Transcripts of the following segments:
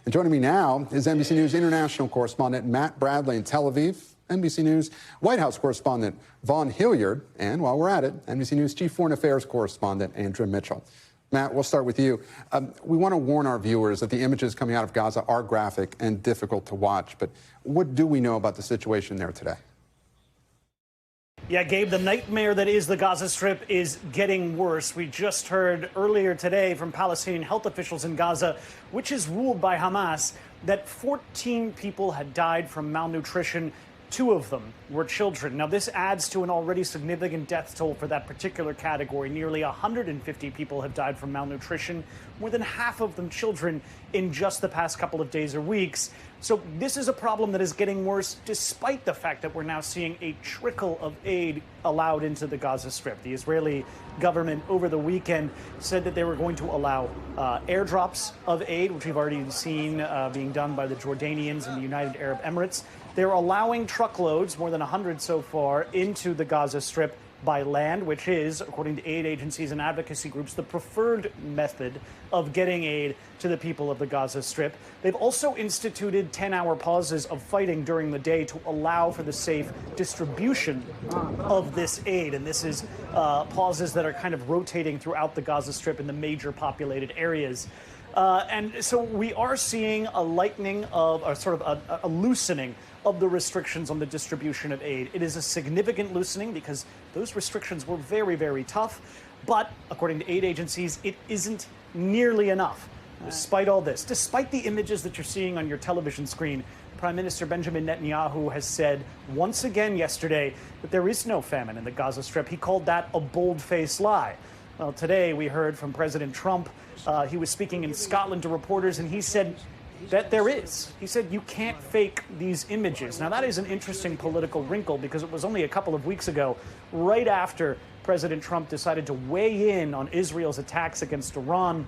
And joining me now is NBC News international correspondent Matt Bradley in Tel Aviv, NBC News White House correspondent Vaughn Hillyard, and while we're at it, NBC News Chief Foreign Affairs correspondent Andrea Mitchell. Matt, we'll start with you. We want to warn our viewers that the images coming out of Gaza are graphic and difficult to watch, but what do we know about the situation there today? Yeah, Gabe, the nightmare that is the Gaza Strip is getting worse. We just heard earlier today from Palestinian health officials in Gaza, which is ruled by Hamas, that 14 people had died from malnutrition. 2 of them were children. Now, this adds to an already significant death toll for that particular category. Nearly 150 people have died from malnutrition, more than half of them children, in just the past couple of days or weeks. So this is a problem that is getting worse, despite the fact that we're now seeing a trickle of aid allowed into the Gaza Strip. The Israeli government over the weekend said that they were going to allow airdrops of aid, which we've already seen being done by the Jordanians and the United Arab Emirates. They're allowing truckloads, more than 100 so far, into the Gaza Strip by land, which is, according to aid agencies and advocacy groups, the preferred method of getting aid to the people of the Gaza Strip. They've also instituted 10-hour pauses of fighting during the day to allow for the safe distribution of this aid. And this is pauses that are kind of rotating throughout the Gaza Strip in the major populated areas. And so we are seeing a lightening of, or sort of a loosening of the restrictions on the distribution of aid. It is a significant loosening because those restrictions were very, very tough. But according to aid agencies, it isn't nearly enough. Despite all this, despite the images that you're seeing on your television screen, Prime Minister Benjamin Netanyahu has said once again yesterday that there is no famine in the Gaza Strip. He called that a bold-faced lie. Well, today we heard from President Trump. He was speaking in Scotland to reporters, and he said that there is. He said you can't fake these images. Now, that is an interesting political wrinkle because it was only a couple of weeks ago, right after President Trump decided to weigh in on Israel's attacks against Iran,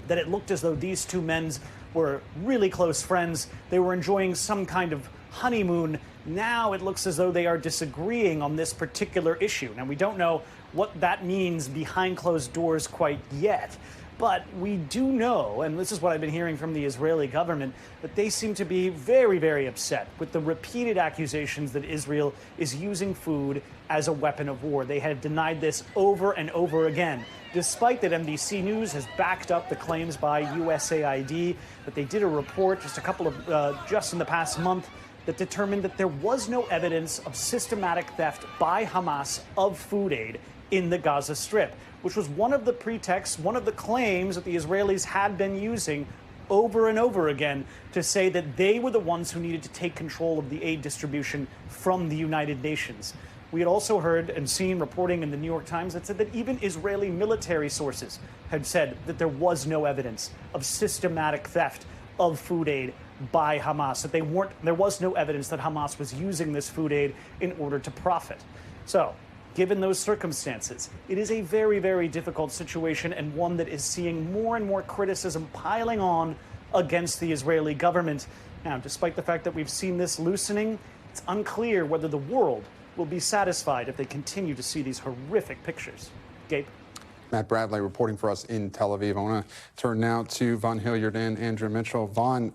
that it looked as though these two men were really close friends. They were enjoying some kind of honeymoon. Now it looks as though they are disagreeing on this particular issue. Now, we don't know what that means behind closed doors quite yet. But we do know, and this is what I've been hearing from the Israeli government, that they seem to be very, very upset with the repeated accusations that Israel is using food as a weapon of war. They have denied this over and over again, despite that NBC News has backed up the claims by USAID, that they did a report just in the past month that determined that there was no evidence of systematic theft by Hamas of food aid in the Gaza Strip, which was one of the pretexts, one of the claims that the Israelis had been using over and over again to say that they were the ones who needed to take control of the aid distribution from the United Nations. We had also heard and seen reporting in the New York Times that said that even Israeli military sources had said that there was no evidence of systematic theft of food aid by Hamas, that there was no evidence that Hamas was using this food aid in order to profit. So, given those circumstances, it is a very, very difficult situation and one that is seeing more and more criticism piling on against the Israeli government. Now, despite the fact that we've seen this loosening, it's unclear whether the world will be satisfied if they continue to see these horrific pictures. Gabe? Matt Bradley reporting for us in Tel Aviv. I want to turn now to Vaughn Hillyard and Andrea Mitchell. Vaughn,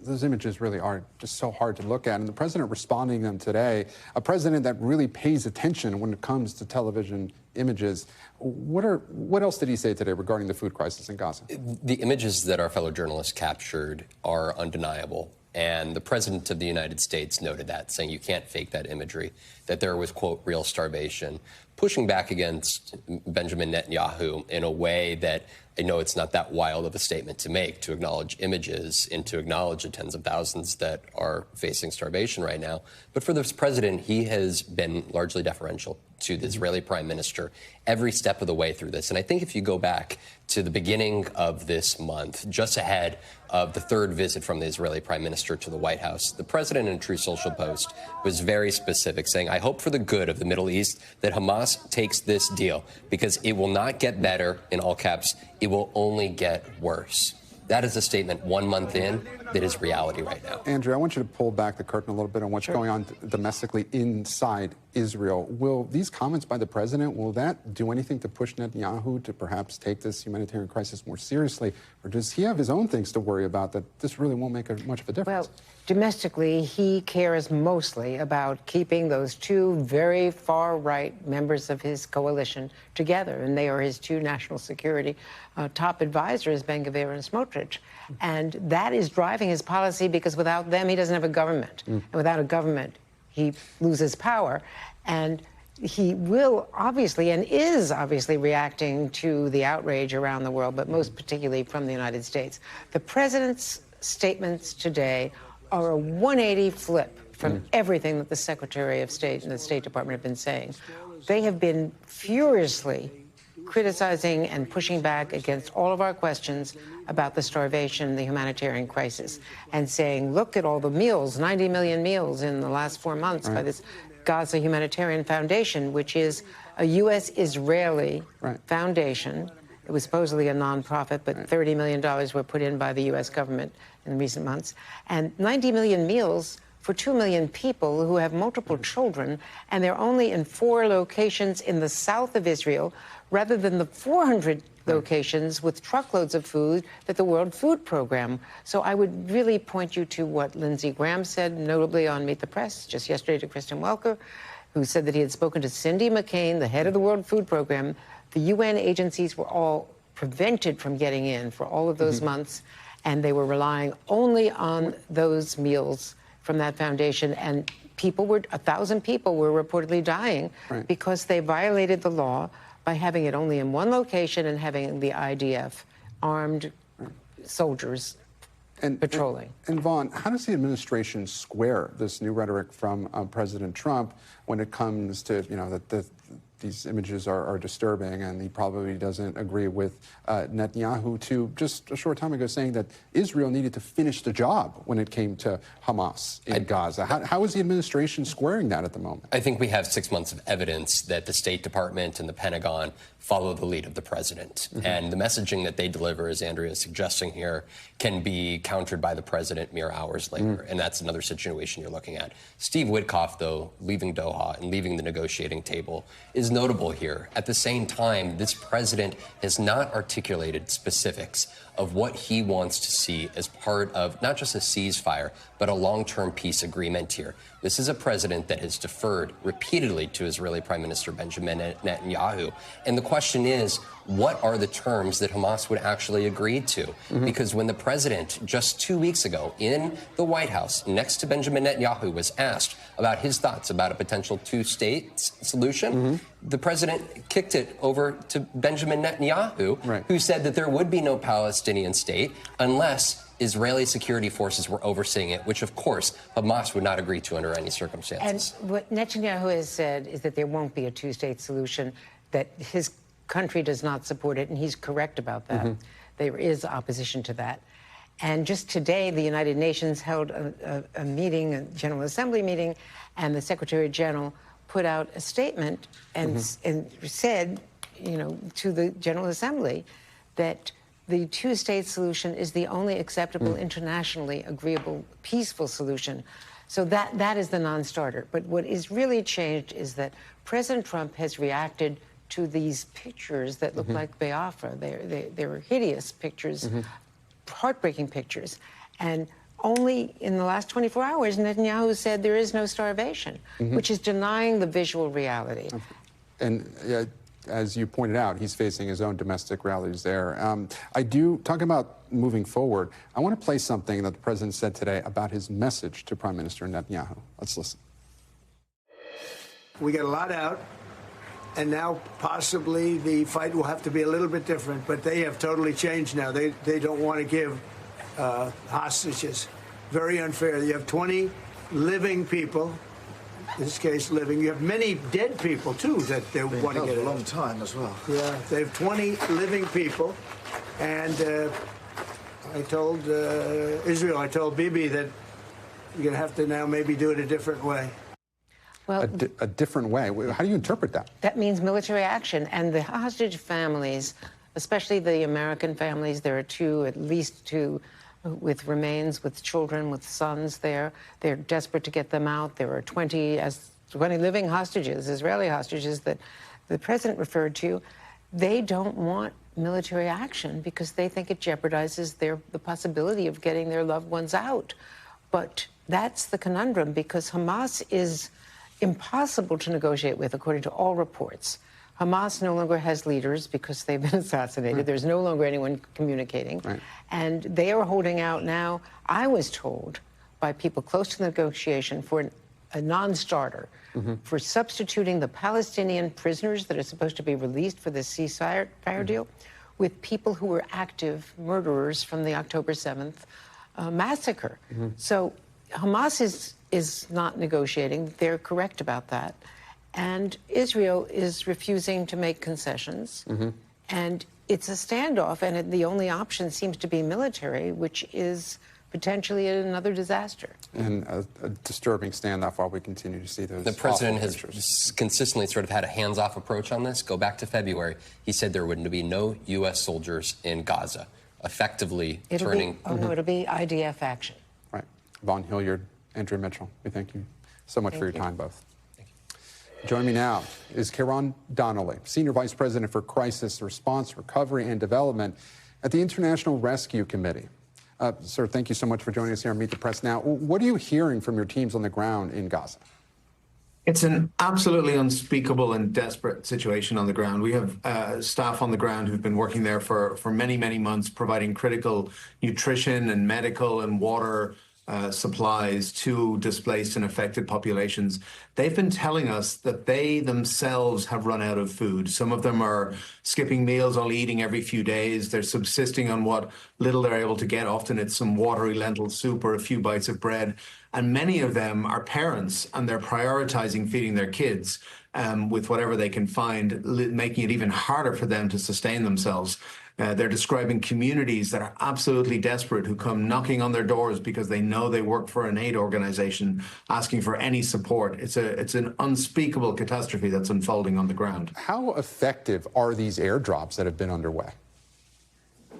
those images really are just so hard to look at. And the president responding to them today, a president that really pays attention when it comes to television images. What else did he say today regarding the food crisis in Gaza? The images that our fellow journalists captured are undeniable. And the president of the United States noted that, saying you can't fake that imagery, that there was, quote, real starvation, pushing back against Benjamin Netanyahu in a way that I know it's not that wild of a statement to make, to acknowledge images and to acknowledge the tens of thousands that are facing starvation right now. But for this president, he has been largely deferential to the Israeli prime minister every step of the way through this. And I think if you go back to the beginning of this month, just ahead of the third visit from the Israeli prime minister to the White House, the president in a Truth Social post was very specific, saying, I hope for the good of the Middle East that Hamas takes this deal because it will not get better, in all caps, it will only get worse. That is a statement 1 month in, that is reality right now. Andrea, I want you to pull back the curtain a little bit on what's going on domestically inside Israel. Will these comments by the president, will that do anything to push Netanyahu to perhaps take this humanitarian crisis more seriously? Or does he have his own things to worry about that this really won't make much of a difference? Well, domestically, he cares mostly about keeping those two very far-right members of his coalition together, and they are his two national security top advisors, Ben Gvir and Smotrich. And that is driving his policy, because without them, he doesn't have a government. And without a government, he loses power. And he will obviously, and is obviously, reacting to the outrage around the world, but most particularly from the United States. The president's statements today are a 180 flip from everything that the Secretary of State and the State Department have been saying. They have been furiously criticizing and pushing back against all of our questions about the starvation, the humanitarian crisis, and saying, look at all the meals, 90 million meals in the last 4 months by this Gaza Humanitarian Foundation, which is a U.S.-Israeli foundation. It was supposedly a nonprofit, but $30 million were put in by the U.S. government in recent months. And 90 million meals for 2 million people who have multiple children, and they're only in 4 locations in the south of Israel, rather than the 400 locations with truckloads of food that the World Food Program. So I would really point you to what Lindsey Graham said, notably on Meet the Press, just yesterday, to Kristen Welker, who said that he had spoken to Cindy McCain, the head of the World Food Program. The UN agencies were all prevented from getting in for all of those months, and they were relying only on those meals from that foundation. And people were, 1,000 people were reportedly dying because they violated the law by having it only in one location and having the IDF armed soldiers patrolling. And Vaughn, how does the administration square this new rhetoric from President Trump when it comes to, you know, that these images are disturbing, and he probably doesn't agree with Netanyahu, to just a short time ago saying that Israel needed to finish the job when it came to Hamas in Gaza? How is the administration squaring that at the moment? I think we have 6 months of evidence that the State Department and the Pentagon follow the lead of the president. And the messaging that they deliver, as Andrea is suggesting here, can be countered by the president mere hours later. And that's another situation you're looking at. Steve Witkoff, though, leaving Doha and leaving the negotiating table is notable here. At the same time, this president has not articulated specifics of what he wants to see as part of not just a ceasefire, but a long-term peace agreement here. This is a president that has deferred repeatedly to Israeli Prime Minister Benjamin Netanyahu. And the question is, what are the terms that Hamas would actually agree to? Because when the president just 2 weeks ago in the White House next to Benjamin Netanyahu was asked about his thoughts about a potential two-state solution, the president kicked it over to Benjamin Netanyahu, who said that there would be no Palestinian state unless Israeli security forces were overseeing it, which, of course, Hamas would not agree to under any circumstances. And what Netanyahu has said is that there won't be a two-state solution, that his country does not support it, and he's correct about that. There is opposition to that. And just today, the United Nations held a meeting, a General Assembly meeting, and the Secretary General put out a statement and said, you know, to the General Assembly that the two-state solution is the only acceptable, internationally agreeable, peaceful solution. So that is the non-starter. But what is really changed is that President Trump has reacted to these pictures that look like Biafra. They're hideous pictures, heartbreaking pictures. And only in the last 24 hours, Netanyahu said there is no starvation, which is denying the visual reality. And as you pointed out, he's facing his own domestic realities there. Talking about moving forward, I want to play something that the president said today about his message to Prime Minister Netanyahu. Let's listen. We get a lot out, and now possibly the fight will have to be a little bit different, but they have totally changed now. They don't want to give hostages. Very unfair. You have 20 living people. In this case, living. You have many dead people, too, that they want to get a long time as well. Yeah, they have 20 living people. And I told Israel, I told Bibi that you're going to have to now maybe do it a different way. Well, a different way? How do you interpret that? That means military action. And the hostage families, especially the American families, there are at least two with remains, with children, with sons there. They're desperate to get them out. There are 20 living hostages, Israeli hostages, that the president referred to. They don't want military action because they think it jeopardizes the possibility of getting their loved ones out. But that's the conundrum, because Hamas is impossible to negotiate with, according to all reports. Hamas no longer has leaders because they've been assassinated. Right. There's no longer anyone communicating. Right. And they are holding out now, I was told by people close to the negotiation, for a non-starter, for substituting the Palestinian prisoners that are supposed to be released for the ceasefire deal with people who were active murderers from the October 7th massacre. So Hamas is not negotiating. They're correct about that. And Israel is refusing to make concessions. And it's a standoff, and the only option seems to be military, which is potentially another disaster. And a disturbing standoff while we continue to see those. The president has consistently sort of had a hands-off approach on this. Go back to February. He said there would be no U.S. soldiers in Gaza, effectively turning... No, it'll be IDF action. Right. Vaughn, Hillyard, Andrea Mitchell, we thank you so much for your time, both. Joining me now is Ciaran Donnelly, Senior Vice President for Crisis Response, Recovery and Development at the International Rescue Committee. Sir, thank you so much for joining us here on Meet the Press Now. What are you hearing from your teams on the ground in Gaza? It's an absolutely unspeakable and desperate situation on the ground. We have staff on the ground who've been working there for many, many months, providing critical nutrition and medical and water supplies to displaced and affected populations. They've been telling us that they themselves have run out of food. Some of them are skipping meals, only eating every few days. They're subsisting on what little they're able to get. Often it's some watery lentil soup or a few bites of bread. And many of them are parents, and they're prioritizing feeding their kids with whatever they can find, making it even harder for them to sustain themselves. They're describing communities that are absolutely desperate, who come knocking on their doors because they know they work for an aid organization, asking for any support. It's an unspeakable catastrophe that's unfolding on the ground. How effective are these airdrops that have been underway?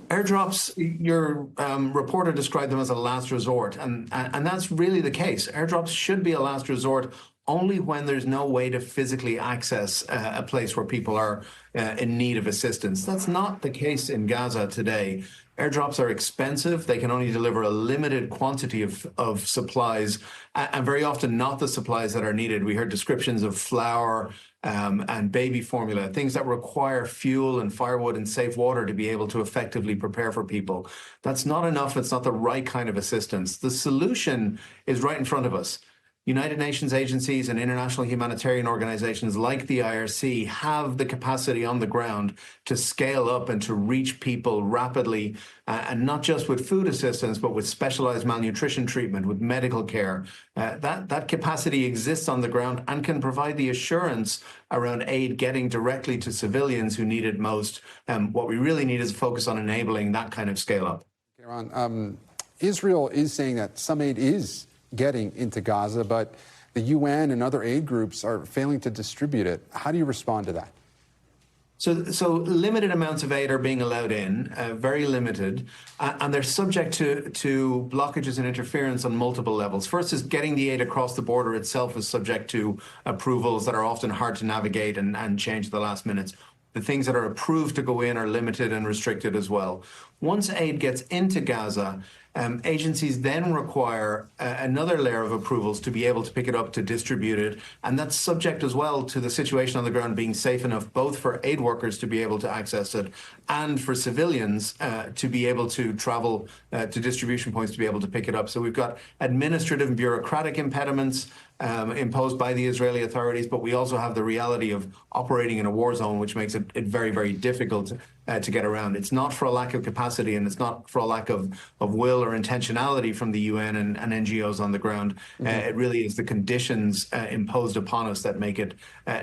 Airdrops, your reporter described them as a last resort, and that's really the case. Airdrops should be a last resort only when there's no way to physically access a place where people are in need of assistance. That's not the case in Gaza today. Airdrops are expensive. They can only deliver a limited quantity of supplies, and very often not the supplies that are needed. We heard descriptions of flour and baby formula, things that require fuel and firewood and safe water to be able to effectively prepare for people. That's not enough. It's not the right kind of assistance. The solution is right in front of us. United Nations agencies and international humanitarian organizations like the IRC have the capacity on the ground to scale up and to reach people rapidly, and not just with food assistance, but with specialized malnutrition treatment, with medical care. That capacity exists on the ground and can provide the assurance around aid getting directly to civilians who need it most. What we really need is a focus on enabling that kind of scale up. Ciaran, Israel is saying that some aid is getting into Gaza, but the UN and other aid groups are failing to distribute it. How do you respond to that? So limited amounts of aid are being allowed in, very limited, and they're subject to blockages and interference on multiple levels. First is getting the aid across the border itself is subject to approvals that are often hard to navigate and change at the last minute. The things that are approved to go in are limited and restricted as well. Once aid gets into Gaza, agencies then require another layer of approvals to be able to pick it up, to distribute it. And that's subject as well to the situation on the ground being safe enough, both for aid workers to be able to access it and for civilians to be able to travel to distribution points to be able to pick it up. So we've got administrative and bureaucratic impediments imposed by the Israeli authorities, but we also have the reality of operating in a war zone, which makes it very, very difficult to get around. It's not for a lack of capacity, and it's not for a lack of will or intentionality from the UN and NGOs on the ground. It really is the conditions imposed upon us that make it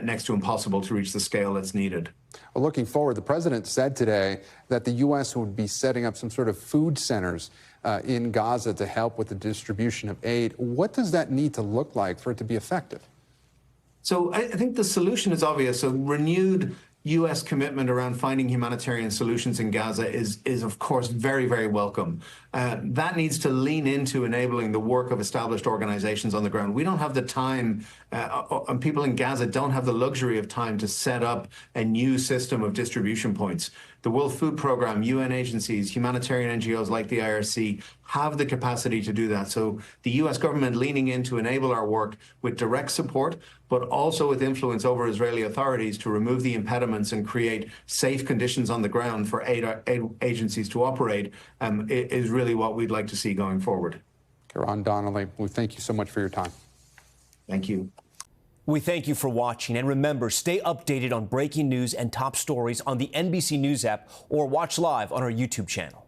next to impossible to reach the scale that's needed. Well, looking forward, the president said today that the U.S. would be setting up some sort of food centers in Gaza to help with the distribution of aid. What does that need to look like for it to be effective? So I think the solution is obvious. So renewed U.S. commitment around finding humanitarian solutions in Gaza is of course, very, very welcome. That needs to lean into enabling the work of established organizations on the ground. We don't have the time, and people in Gaza don't have the luxury of time to set up a new system of distribution points. The World Food Programme, UN agencies, humanitarian NGOs like the IRC have the capacity to do that. So the US government leaning in to enable our work with direct support, but also with influence over Israeli authorities to remove the impediments and create safe conditions on the ground for aid agencies to operate is really what we'd like to see going forward. Ciaran, Donnelly, we thank you so much for your time. Thank you. We thank you for watching, and remember, stay updated on breaking news and top stories on the NBC News app or watch live on our YouTube channel.